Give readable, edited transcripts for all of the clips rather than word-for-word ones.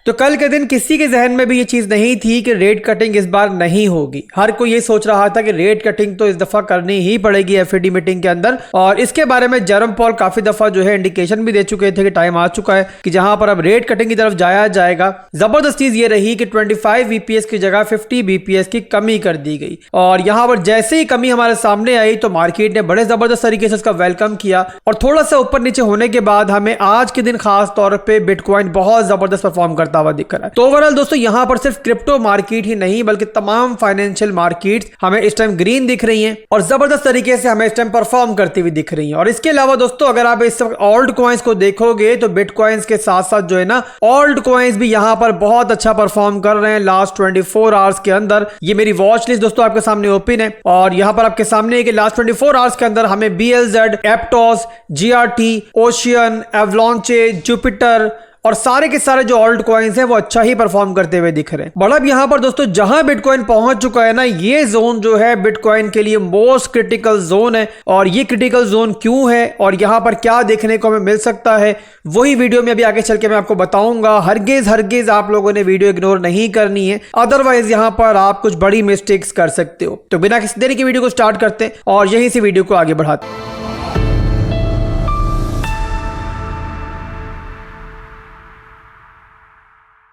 तो कल के दिन किसी के जहन में भी ये चीज नहीं थी कि रेट कटिंग इस बार नहीं होगी। हर कोई ये सोच रहा था कि रेट कटिंग तो इस दफा करनी ही पड़ेगी एफईडी मीटिंग के अंदर, और इसके बारे में जेरोम पॉल काफी दफा जो है इंडिकेशन भी दे चुके थे कि टाइम आ चुका है कि जहां पर अब रेट कटिंग की तरफ जाया जाएगा। जबरदस्त चीज ये रही कि 25 बीपीएस की जगह 50 बीपीएस की कमी कर दी गई, और यहां पर जैसे ही कमी हमारे सामने आई तो मार्केट ने बड़े जबरदस्त तरीके से उसका वेलकम किया, और थोड़ा सा ऊपर नीचे होने के बाद हमें आज के दिन खास तौर पे बिटकॉइन बहुत जबरदस्त परफॉर्म करता हुआ दिख रहा है। तो ओवरऑल दोस्तों यहां पर सिर्फ क्रिप्टो मार्केट ही नहीं बल्कि तमाम फाइनेंशियल मार्केट्स हमें इस टाइम ग्रीन दिख रही हैं और जबरदस्त तरीके से हमें इस टाइम परफॉर्म करती हुई दिख रही हैं। और इसके अलावा दोस्तों अगर आप इस वक्त ऑल्ट कॉइन्स को देखोगे तो बिटकॉइंस के साथ साथ जो है ना ऑल्ट कॉइन्स भी यहां पर बहुत अच्छा परफॉर्म कर रहे हैं लास्ट 24 आवर्स के अंदर। ये मेरी वॉच लिस्ट दोस्तों आपके सामने ओपन है, और यहां पर आपके सामने है कि लास्ट 24 आवर्स के अंदर हमें BLZ, Aptos, GRT, ocean, avalanche, Jupiter और सारे के सारे जो ऑल्ट कॉइन्स हैं वो अच्छा ही परफॉर्म करते हुए दिख रहे हैं। बट अब यहां पर दोस्तों जहां बिटकॉइन पहुंच चुका है ना, ये जोन जो है बिटकॉइन के लिए मोस्ट क्रिटिकल जोन है। और ये क्रिटिकल जोन क्यों है और यहां पर क्या देखने को हमें मिल सकता है, वही वीडियो में अभी आगे चल के मैं आपको बताऊंगा। हरगिज आप लोगों ने वीडियो इग्नोर नहीं करनी है, अदरवाइज यहां पर आप कुछ बड़ी मिस्टेक्स कर सकते हो। तो बिना किसी देरी की वीडियो को स्टार्ट करते हैं और यहीं से वीडियो को आगे बढ़ाते हैं।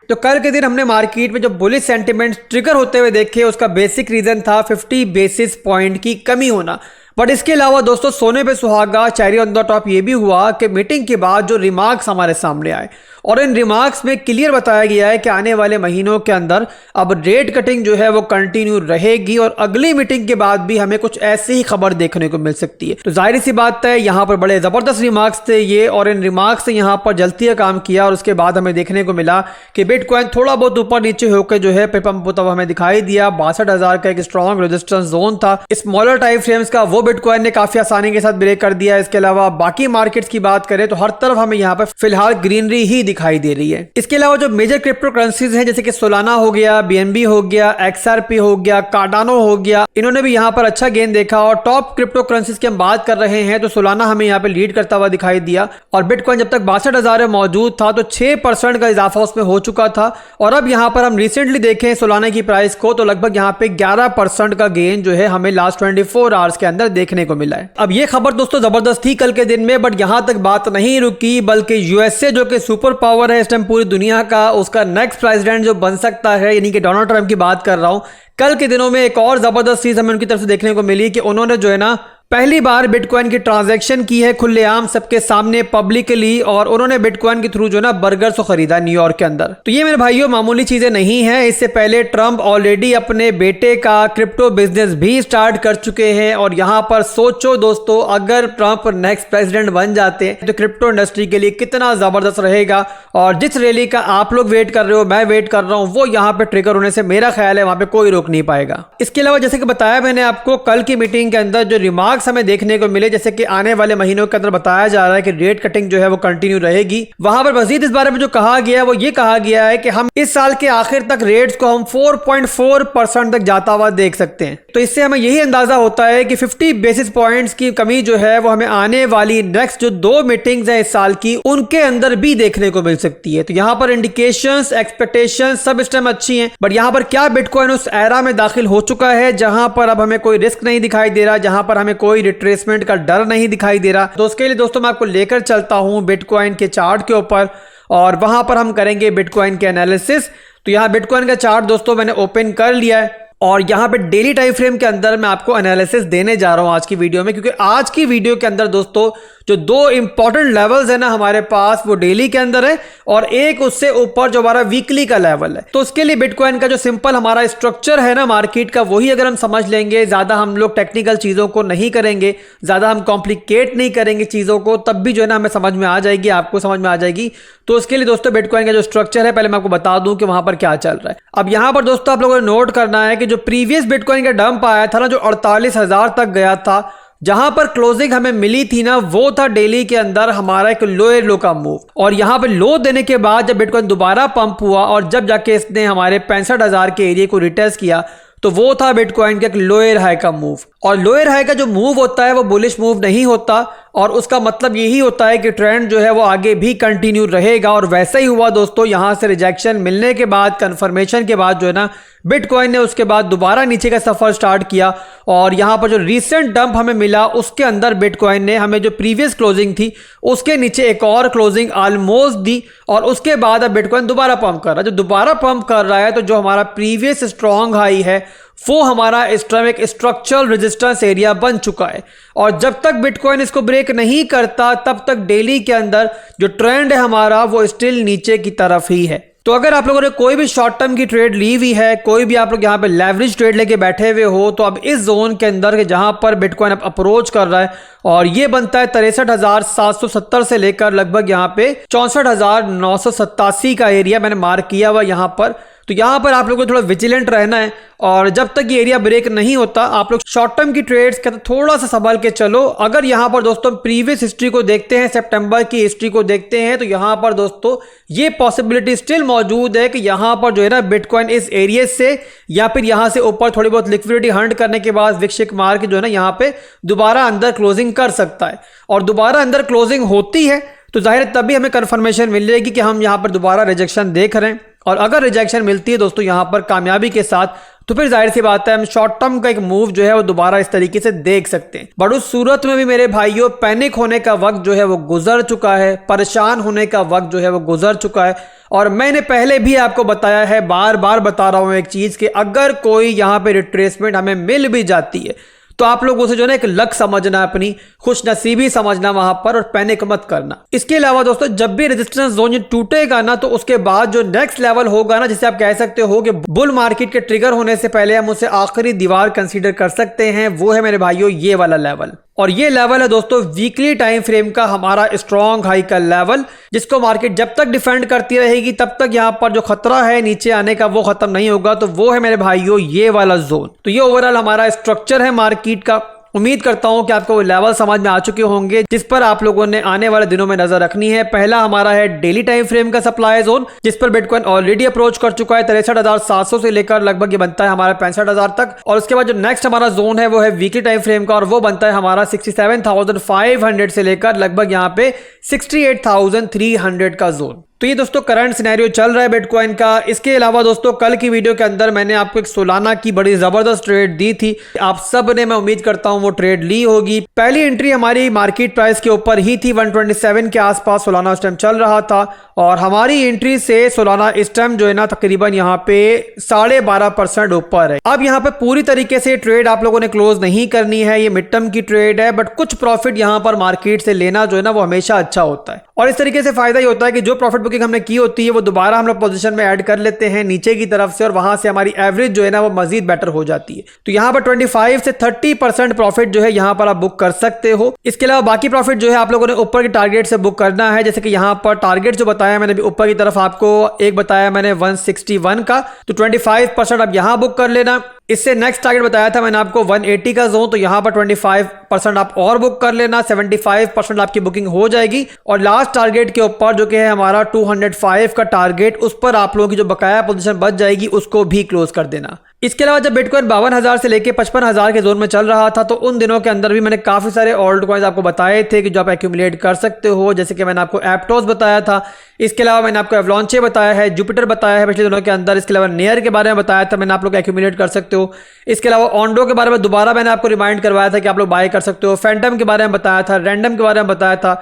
तो कल के दिन हमने मार्केट में जो बुलिश सेंटिमेंट ट्रिगर होते हुए देखे, उसका बेसिक रीजन था 50 बेसिस पॉइंट की कमी होना। बट इसके अलावा दोस्तों सोने पे सुहागा, चेरी ऑन द टॉप ये भी हुआ कि मीटिंग के बाद जो रिमार्क्स हमारे सामने आए, और इन रिमार्क्स में क्लियर बताया गया है कि आने वाले महीनों के अंदर अब रेट कटिंग जो है वो कंटिन्यू रहेगी, और अगली मीटिंग के बाद भी हमें कुछ ऐसी ही खबर देखने को मिल सकती है। तो जाहिर सी बात है यहाँ पर बड़े जबरदस्त रिमार्क्स थे ये, और इन रिमार्क्स से यहाँ पर जल्दी का काम किया, और उसके बाद हमें देखने को मिला कि बिटकॉइन थोड़ा बहुत ऊपर नीचे होकर जो है पंप होता हुआ हमें दिखाई दिया। 62,000 का एक स्ट्रॉन्ग रेजिस्टेंस जोन था। स्मॉलर टाइम फ्रेम्स का वो बिटकॉइन ने काफी आसानी के साथ ब्रेक कर दिया। इसके अलावा बाकी मार्केट्स की बात करें तो हर तरफ हमें यहाँ पर फिलहाल ग्रीनरी ही दिखाई दे रही है। इसके अलावा जो मेजर क्रिप्टो करेंसीज हैं जैसे कि सोलाना हो गया, BNB हो गया, XRP हो गया, कार्डानो हो गया, इन्होंने भी यहाँ पर अच्छा गेन देखा। और टॉप क्रिप्टो करेंसीज की हम बात कर रहे हैं तो सोलाना हमें यहाँ पे लीड करता हुआ दिखाई दिया, और बिटकॉइन जब तक 62,000 में मौजूद था तो 6% का इजाफा उसमें हो चुका था। और अब यहाँ पर हम रिसेंटली देखें सोलाना की प्राइस को तो लगभग यहाँ पे 11% का गेन जो है हमें लास्ट 24 आवर्स के अंदर देखने को मिला है। अब ये खबर दोस्तों जबरदस्त थी कल के दिन में, बट यहां तक बात नहीं रुकी, बल्कि USA जो कि सुपर पावर है इस टाइम पूरी दुनिया का, उसका नेक्स्ट प्रेसिडेंट जो बन सकता है यानी कि डोनाल्ड ट्रंप की बात कर रहा हूं। कल के दिनों में एक और जबरदस्त चीज हमें उनकी तरफ से देखने को मिली कि उन्होंने जो है ना पहली बार बिटकॉइन की ट्रांजैक्शन की है खुलेआम सबके सामने पब्लिकली, और उन्होंने बिटकॉइन के थ्रू जो ना बर्गर्स को खरीदा न्यूयॉर्क के अंदर। तो ये मेरे भाइयों मामूली चीजें नहीं है। इससे पहले ट्रंप ऑलरेडी अपने बेटे का क्रिप्टो बिजनेस भी स्टार्ट कर चुके हैं, और यहां पर सोचो दोस्तों अगर ट्रंप नेक्स्ट प्रेसिडेंट बन जाते हैं तो क्रिप्टो इंडस्ट्री के लिए कितना जबरदस्त रहेगा। और जिस रैली का आप लोग वेट कर रहे हो, मैं वेट कर रहा हूं, वो यहाँ पे ट्रिगर होने से मेरा ख्याल है वहां पे कोई रोक नहीं पाएगा। इसके अलावा जैसे कि बताया मैंने आपको, कल की मीटिंग के अंदर जो रिमार्क्स हमें देखने को मिले, जैसे कि आने वाले महीनों के अंदर बताया जा रहा है कि रेट कटिंग जो है वो कंटिन्यू रहेगी। वहां पर मजीद इस बारे में जो कहा गया है वो ये कहा गया है कि हम इस साल के आखिर तक रेट्स को हम 4.4% तक जाता हुआ देख सकते हैं। तो इससे हमें यही अंदाजा होता है कि 50 बेसिस पॉइंट्स की कमी जो है वो हमें आने वाली नेक्स्ट जो 2 मीटिंग्स हैं इस साल की उनके अंदर भी देखने को मिल सकती है। तो यहां पर इंडिकेशंस, एक्सपेक्टेशंस सब इस टाइम अच्छी हैं, बट यहां पर क्या बिटकॉइन उस एरा में दाखिल हो चुका है जहां पर अब हमें कोई रिस्क नहीं दिखाई दे रहा, जहां पर हमें कोई रिट्रेसमेंट का डर नहीं दिखाई दे रहा। तो उसके लिए दोस्तों मैं आपको लेकर चलता हूं बिटकॉइन के चार्ट के ऊपर, और वहां पर हम करेंगे बिटकॉइन के एनालिसिस। तो यहां बिटकॉइन का चार्ट दोस्तों मैंने ओपन कर लिया है, और यहां पे डेली टाइम फ्रेम के अंदर मैं आपको एनालिसिस देने जा रहा हूं आज की वीडियो में, क्योंकि आज की वीडियो के अंदर दोस्तों जो 2 इंपॉर्टेंट लेवल्स है ना हमारे पास, वो डेली के अंदर है, और एक उससे ऊपर जो हमारा वीकली का लेवल है। तो उसके लिए बिटकॉइन का जो सिंपल हमारा स्ट्रक्चर है ना मार्केट का, वही अगर हम समझ लेंगे, ज्यादा हम लोग टेक्निकल चीजों को नहीं करेंगे, ज्यादा हम कॉम्प्लिकेट नहीं करेंगे चीजों को, तब भी जो है ना हमें समझ में आ जाएगी, आपको समझ में आ जाएगी। तो उसके लिए दोस्तों बिटकॉइन का जो स्ट्रक्चर है पहले मैं आपको बता दूं कि वहां पर क्या चल रहा है। अब यहां पर दोस्तों आप लोगों ने नोट करना है कि जो प्रीवियस बिटकॉइन का डंप आया था ना, जो 48,000 तक गया था, जहां पर क्लोजिंग हमें मिली थी ना, वो था डेली के अंदर हमारा एक लोअर लो का मूव। और यहां पे लो देने के बाद जब बिटकॉइन दोबारा पंप हुआ और जब जाके इसने हमारे 65,000 के एरिया को रिटेस्ट किया, तो वो था बिटकॉइन का एक लोअर हाई का मूव। और लोअर हाई का जो मूव होता है वो बुलिश मूव नहीं होता, और उसका मतलब यही होता है कि ट्रेंड जो है वो आगे भी कंटिन्यू रहेगा। और वैसा ही हुआ दोस्तों, यहां से रिजेक्शन मिलने के बाद, कंफर्मेशन के बाद जो है ना, बिटकॉइन ने उसके बाद दोबारा नीचे का सफर स्टार्ट किया। और यहां पर जो रिसेंट डंप हमें मिला उसके अंदर बिटकॉइन ने हमें जो प्रीवियस क्लोजिंग थी उसके नीचे एक और क्लोजिंग ऑलमोस्ट दी, और उसके बाद अब बिटकॉइन दोबारा पंप कर रहा है। जो दोबारा पंप कर रहा है तो जो हमारा प्रीवियस स्ट्रॉन्ग हाई है वो हमारा एक स्ट्रक्चरल रेजिस्टेंस एरिया बन चुका है। और जब तक बिटकॉइन इसको ब्रेक नहीं करता तब तक डेली के अंदर जो ट्रेंड है हमारा वो स्टिल नीचे की तरफ ही है। तो अगर आप लोगों ने कोई भी शॉर्ट टर्म की ट्रेड ली हुई है, कोई भी आप लोग यहाँ पे लेवरेज ट्रेड लेके बैठे हुए हो, तो अब इस जोन के अंदर के जहां पर बिटकॉइन अब अप्रोच कर रहा है और ये बनता है 63,770 से लेकर लगभग यहाँ पे 64,987 का एरिया मैंने मार्क किया हुआ यहाँ पर। तो यहाँ पर आप लोगों को थोड़ा विजिलेंट रहना है, और जब तक ये एरिया ब्रेक नहीं होता आप लोग शॉर्ट टर्म की ट्रेड्स का तो थोड़ा सा संभाल के चलो। अगर यहाँ पर दोस्तों प्रीवियस हिस्ट्री को देखते हैं, सितंबर की हिस्ट्री को देखते हैं, तो यहाँ पर दोस्तों ये पॉसिबिलिटी स्टिल मौजूद है कि यहाँ पर जो है ना बिटकॉइन इस एरिया से या फिर यहाँ से ऊपर थोड़ी बहुत लिक्विडिटी हंट करने के बाद विक्षिक मार के जो है ना यहाँ पे दोबारा अंदर क्लोजिंग कर सकता है। और दोबारा अंदर क्लोजिंग होती है तो जाहिर तभी हमें कंफर्मेशन मिलेगी कि हम यहाँ पर दोबारा रिजेक्शन देख रहे हैं। और अगर रिजेक्शन मिलती है दोस्तों यहाँ पर कामयाबी के साथ, तो फिर जाहिर सी बात है हम शॉर्ट टर्म का एक मूव जो है वो दोबारा इस तरीके से देख सकते हैं। बट उस सूरत में भी मेरे भाइयों पैनिक होने का वक्त जो है वो गुजर चुका है, परेशान होने का वक्त जो है वो गुजर चुका है। और मैंने पहले भी आपको बताया है, बार बार बता रहा हूं एक चीज कि अगर कोई यहाँ पे रिट्रेसमेंट हमें मिल भी जाती है तो आप लोग उसे जो है ना एक लक समझना, अपनी खुशनसीबी समझना वहां पर, और पैनिक मत करना। इसके अलावा दोस्तों जब भी रेजिस्टेंस जोन टूटेगा ना तो उसके बाद जो नेक्स्ट लेवल होगा ना, जिसे आप कह सकते हो कि बुल मार्केट के ट्रिगर होने से पहले हम उसे आखिरी दीवार कंसीडर कर सकते हैं, वो है मेरे भाइयों ये वाला लेवल। और ये लेवल है दोस्तों वीकली टाइम फ्रेम का हमारा स्ट्रॉन्ग हाई का लेवल, जिसको मार्केट जब तक डिफेंड करती रहेगी तब तक यहाँ पर जो खतरा है नीचे आने का वो खत्म नहीं होगा। तो वो है मेरे भाइयों ये वाला जोन। तो ये ओवरऑल हमारा स्ट्रक्चर है मार्केट का। उम्मीद करता हूं कि आपको वो लेवल समझ में आ चुके होंगे जिस पर आप लोगों ने आने वाले दिनों में नजर रखनी है। पहला हमारा है डेली टाइम फ्रेम का सप्लाई जोन, जिस पर बिटकॉइन ऑलरेडी अप्रोच कर चुका है 63,700 से लेकर लगभग ये बनता है हमारा 65,000 तक। और उसके बाद जो नेक्स्ट हमारा जोन है वो है वीकली टाइम फ्रेम का, और वो बनता है हमारा 67,500 से लेकर लगभग यहाँ पे 68,300 का जोन। तो ये दोस्तों करंट सिनेरियो चल रहा है बिटकॉइन का। इसके अलावा दोस्तों कल की वीडियो के अंदर मैंने आपको एक सोलाना की बड़ी जबरदस्त ट्रेड दी थी, आप सब ने मैं उम्मीद करता हूं वो ट्रेड ली होगी। पहली एंट्री हमारी मार्केट प्राइस के ऊपर ही थी, 127 के आसपास सोलाना उस टाइम चल रहा था, और हमारी एंट्री से सोलाना इस टाइम जो है ना तकरीबन यहाँ पे 12.5% ऊपर है। अब यहाँ पे पूरी तरीके से ट्रेड आप लोगों ने क्लोज नहीं करनी है, ये मिड टर्म की ट्रेड है, बट कुछ प्रॉफिट यहाँ पर मार्केट से लेना जो है ना वो हमेशा अच्छा होता है। और इस तरीके से फायदा ये होता है कि जो प्रॉफिट बुकिंग हमने की होती है वो दोबारा हम लोग पोजीशन में ऐड कर लेते हैं नीचे की तरफ से, और वहां से हमारी एवरेज जो है ना वो मजीद बेटर हो जाती है। तो यहाँ पर 25 से 30% प्रॉफिट जो है यहाँ पर आप बुक कर सकते हो। इसके अलावा बाकी प्रॉफिट जो है आप लोगों ने ऊपर की टारगेट से बुक करना है। जैसे कि यहाँ पर टारगेट जो बताया मैंने अभी ऊपर की तरफ आपको एक बताया मैंने 161 का, तो 25% आप यहाँ बुक कर लेना। इससे नेक्स्ट टारगेट बताया था मैंने आपको 180 का जोन, तो यहाँ पर 25% आप और बुक कर लेना, 75% आपकी बुकिंग हो जाएगी। और लास्ट टारगेट के ऊपर जो कि है हमारा 205 का टारगेट, उस पर आप लोगों की जो बकाया पोजीशन बच जाएगी उसको भी क्लोज कर देना। इसके अलावा जब बिटकॉइन 52,000 से लेके 55,000 के जोन में चल रहा था तो उन दिनों के अंदर भी मैंने काफी सारे ऑल्ट कॉइन्स आपको बताए थे कि जो आप एक्यूमुलेट कर सकते हो, जैसे कि मैंने आपको एप्टोस बताया था, इसके अलावा मैंने आपको एवलॉन्चे बताया है, जुपिटर बताया है पिछले दिनों के अंदर, इसके अलावा नेयर के बारे में बताया था मैंने, आप लोग एक्यूमुलेट कर सकते हो। इसके अलावा ऑन्डो के बारे में दोबारा मैंने आपको रिमाइंड करवाया था कि आप लोग बाय कर सकते हो। फैंटम के बारे में बताया था, रैंडम के बारे में बताया था,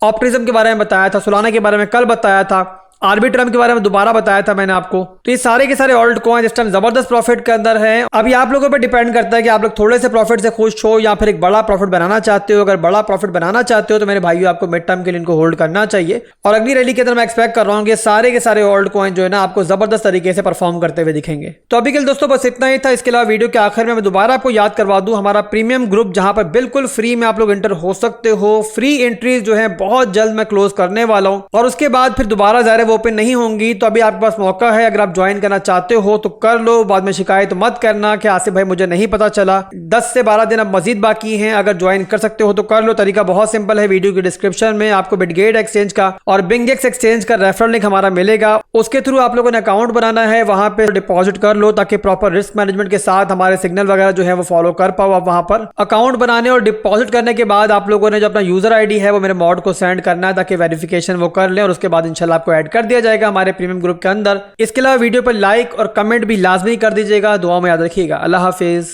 ऑप्टिज्म के बारे में बताया था, सोलाना के बारे में कल बताया था, आर्बिट्रम के बारे में दोबारा बताया था मैंने आपको। तो ये सारे के सारे ऑल्ट कॉइन इस टाइम जबरदस्त प्रॉफिट के अंदर हैं। अभी आप लोगों पर डिपेंड करता है कि आप लोग थोड़े से प्रॉफिट से खुश हो या फिर एक बड़ा प्रॉफिट बनाना चाहते हो। अगर बड़ा प्रॉफिट बनाना चाहते हो तो मेरे भाइयों आपको मिड टर्म के लिए इनको होल्ड करना चाहिए। और अगली रैली के अंदर मैं एक्सपेक्ट कर रहा हूँ कि सारे के सारे ऑल्ट कॉइन जो है ना आपको जबरदस्त तरीके से परफॉर्म करते हुए दिखेंगे। तो अभी के लिए दोस्तों बस इतना ही था। इसके अलावा वीडियो के आखिर में मैं दोबारा आपको याद करवा दूं हमारा प्रीमियम ग्रुप, जहां पर बिल्कुल फ्री में आप लोग एंटर हो सकते हो। फ्री एंट्रीज जो है बहुत जल्द मैं क्लोज करने वाला हूं, और उसके बाद फिर दोबारा ज़ाहिर वो ओपन नहीं होंगी तो अभी आपके पास मौका है। अगर आप ज्वाइन करना चाहते हो तो कर लो, बाद में शिकायत मत करना कि आसिफ भाई मुझे नहीं पता चला। 10 से 12 दिन अब मजीद बाकी हैं, अगर ज्वाइन कर सकते हो तो कर लो। तरीका बहुत सिंपल है, वीडियो की डिस्क्रिप्शन में आपको बिटगेट एक्सचेंज का और बिंगेक्स एक्सचेंज का रेफरल लिंक हमारा मिलेगा, उसके थ्रू आप लोगों ने अकाउंट बनाना है, वहां पे डिपॉजिट कर लो ताकि प्रॉपर रिस्क मैनेजमेंट के साथ हमारे सिग्नल वगैरह जो है वो फॉलो कर पाओ। आप वहां पर अकाउंट बनाने और डिपॉजिट करने के बाद आप लोगों ने जो अपना यूजर आईडी है वो मेरे मॉड को सेंड करना है ताकि वेरिफिकेशन वो कर ले और उसके बाद इंशाल्लाह आपको ऐड कर दिया जाएगा हमारे प्रीमियम ग्रुप के अंदर। इसके अलावा वीडियो पर लाइक और कमेंट भी लाजमी कर दीजिएगा। दुआ में याद रखिएगा। अल्लाह हाफिज।